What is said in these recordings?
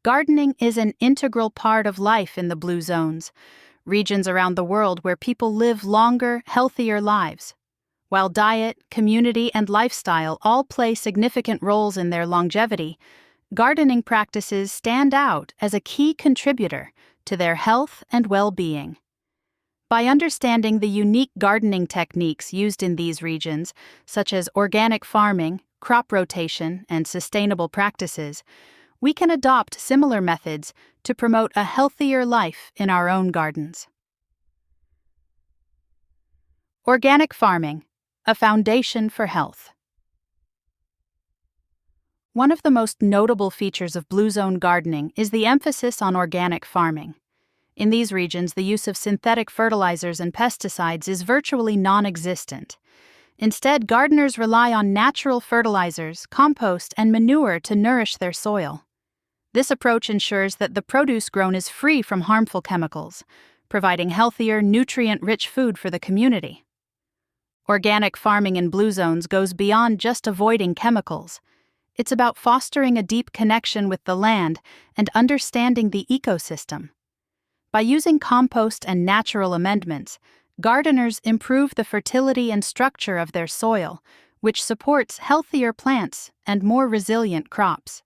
Gardening is an integral part of life in the blue zones, regions around the world where people live longer, healthier lives. While diet, community, and lifestyle all play significant roles in their longevity, gardening practices stand out as a key contributor to their health and well-being. By understanding the unique gardening techniques used in these regions, such as organic farming, crop rotation, and sustainable practices, we can adopt similar methods to promote a healthier life in our own gardens. Organic farming, a foundation for health. One of the most notable features of Blue Zone gardening is the emphasis on organic farming. In these regions, the use of synthetic fertilizers and pesticides is virtually non-existent. Instead, gardeners rely on natural fertilizers, compost, and manure to nourish their soil. This approach ensures that the produce grown is free from harmful chemicals, providing healthier, nutrient-rich food for the community. Organic farming in blue zones goes beyond just avoiding chemicals. It's about fostering a deep connection with the land and understanding the ecosystem. By using compost and natural amendments, gardeners improve the fertility and structure of their soil, which supports healthier plants and more resilient crops.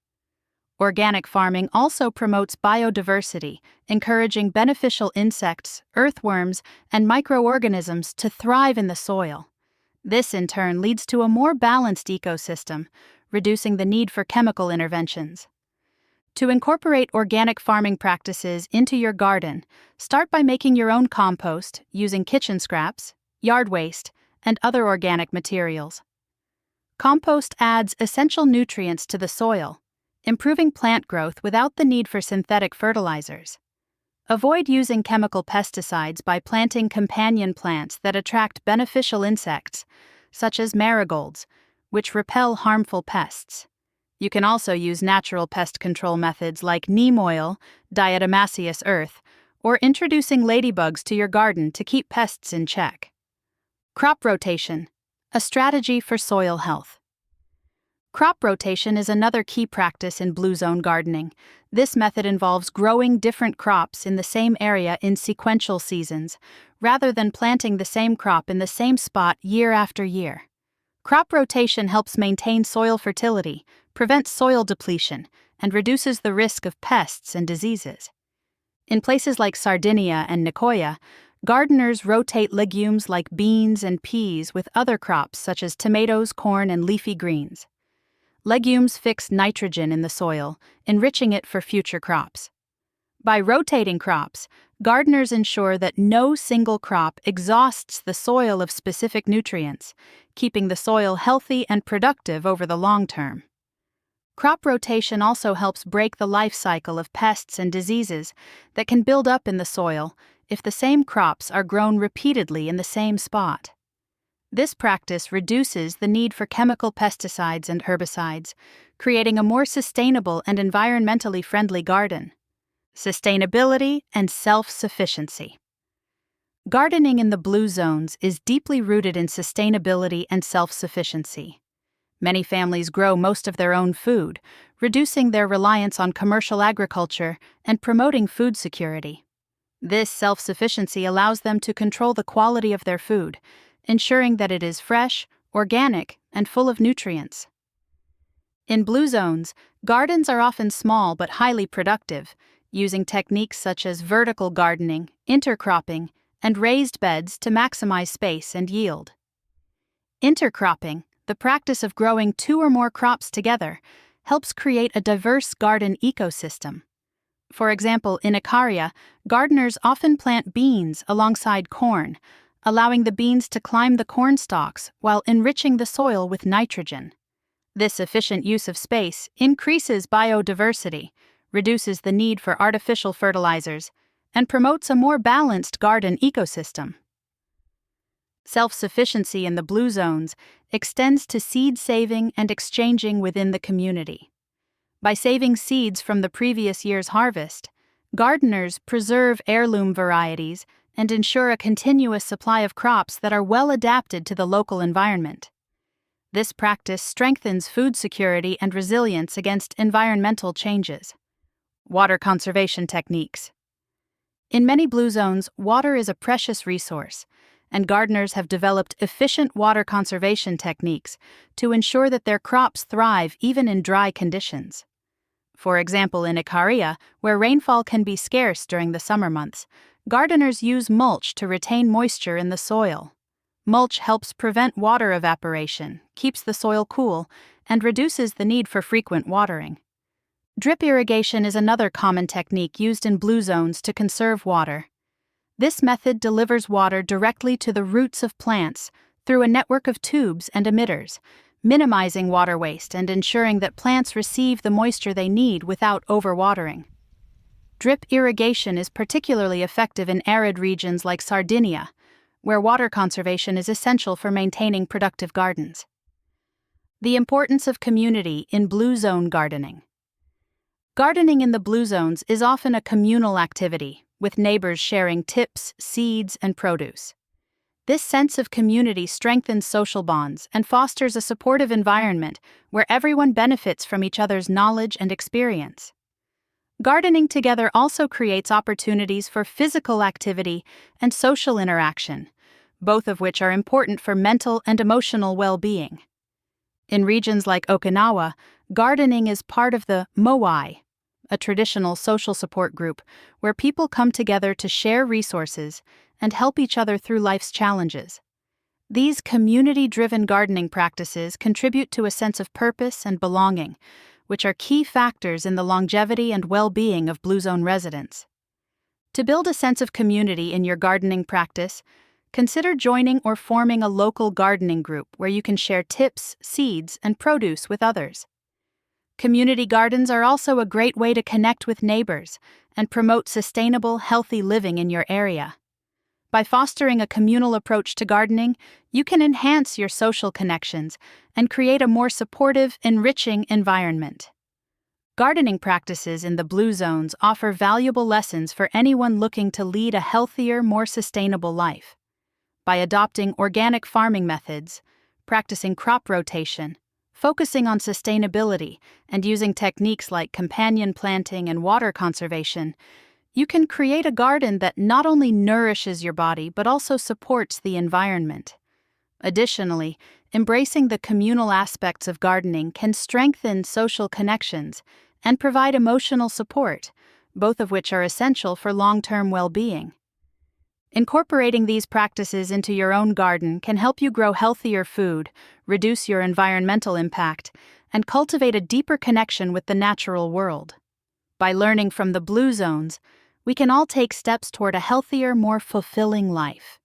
Organic farming also promotes biodiversity, encouraging beneficial insects, earthworms, and microorganisms to thrive in the soil. This, in turn, leads to a more balanced ecosystem, reducing the need for chemical interventions. To incorporate organic farming practices into your garden, start by making your own compost using kitchen scraps, yard waste, and other organic materials. Compost adds essential nutrients to the soil, improving plant growth without the need for synthetic fertilizers. Avoid using chemical pesticides by planting companion plants that attract beneficial insects, such as marigolds, which repel harmful pests. You can also use natural pest control methods like neem oil, diatomaceous earth, or introducing ladybugs to your garden to keep pests in check. Crop rotation, a strategy for soil health. Crop rotation is another key practice in blue zone gardening. This method involves growing different crops in the same area in sequential seasons, rather than planting the same crop in the same spot year after year. Crop rotation helps maintain soil fertility, prevents soil depletion, and reduces the risk of pests and diseases. In places like Sardinia and Nicoya, gardeners rotate legumes like beans and peas with other crops such as tomatoes, corn, and leafy greens. Legumes fix nitrogen in the soil, enriching it for future crops. By rotating crops, gardeners ensure that no single crop exhausts the soil of specific nutrients, keeping the soil healthy and productive over the long term. Crop rotation also helps break the life cycle of pests and diseases that can build up in the soil if the same crops are grown repeatedly in the same spot. This practice reduces the need for chemical pesticides and herbicides, creating a more sustainable and environmentally friendly garden. Sustainability and self-sufficiency. Gardening in the blue zones is deeply rooted in sustainability and self-sufficiency. Many families grow most of their own food, reducing their reliance on commercial agriculture and promoting food security. This self-sufficiency allows them to control the quality of their food, ensuring that it is fresh, organic, and full of nutrients. In blue zones, gardens are often small but highly productive, using techniques such as vertical gardening, intercropping, and raised beds to maximize space and yield. Intercropping, the practice of growing two or more crops together, helps create a diverse garden ecosystem. For example, in Icaria, gardeners often plant beans alongside corn, allowing the beans to climb the corn stalks while enriching the soil with nitrogen. This efficient use of space increases biodiversity, reduces the need for artificial fertilizers, and promotes a more balanced garden ecosystem. Self-sufficiency in the blue zones extends to seed saving and exchanging within the community. By saving seeds from the previous year's harvest, gardeners preserve heirloom varieties and ensure a continuous supply of crops that are well adapted to the local environment. This practice strengthens food security and resilience against environmental changes. Water conservation techniques. In many blue zones, water is a precious resource, and gardeners have developed efficient water conservation techniques to ensure that their crops thrive even in dry conditions. For example, in Icaria, where rainfall can be scarce during the summer months, gardeners use mulch to retain moisture in the soil. Mulch helps prevent water evaporation, keeps the soil cool, and reduces the need for frequent watering. Drip irrigation is another common technique used in blue zones to conserve water. This method delivers water directly to the roots of plants through a network of tubes and emitters, minimizing water waste and ensuring that plants receive the moisture they need without overwatering. Drip irrigation is particularly effective in arid regions like Sardinia, where water conservation is essential for maintaining productive gardens. The importance of community in blue zone gardening. Gardening in the blue zones is often a communal activity, with neighbors sharing tips, seeds, and produce. This sense of community strengthens social bonds and fosters a supportive environment where everyone benefits from each other's knowledge and experience. Gardening together also creates opportunities for physical activity and social interaction, both of which are important for mental and emotional well-being. In regions like Okinawa, gardening is part of the moai, a traditional social support group where people come together to share resources and help each other through life's challenges. These community-driven gardening practices contribute to a sense of purpose and belonging, which are key factors in the longevity and well-being of blue zone residents. To build a sense of community in your gardening practice, consider joining or forming a local gardening group where you can share tips, seeds, and produce with others. Community gardens are also a great way to connect with neighbors and promote sustainable, healthy living in your area. By fostering a communal approach to gardening, you can enhance your social connections and create a more supportive, enriching environment. Gardening practices in the blue zones offer valuable lessons for anyone looking to lead a healthier, more sustainable life. By adopting organic farming methods, practicing crop rotation, focusing on sustainability, and using techniques like companion planting and water conservation, you can create a garden that not only nourishes your body but also supports the environment. Additionally, embracing the communal aspects of gardening can strengthen social connections and provide emotional support, both of which are essential for long-term well-being. Incorporating these practices into your own garden can help you grow healthier food, reduce your environmental impact, and cultivate a deeper connection with the natural world. By learning from the blue zones, we can all take steps toward a healthier, more fulfilling life.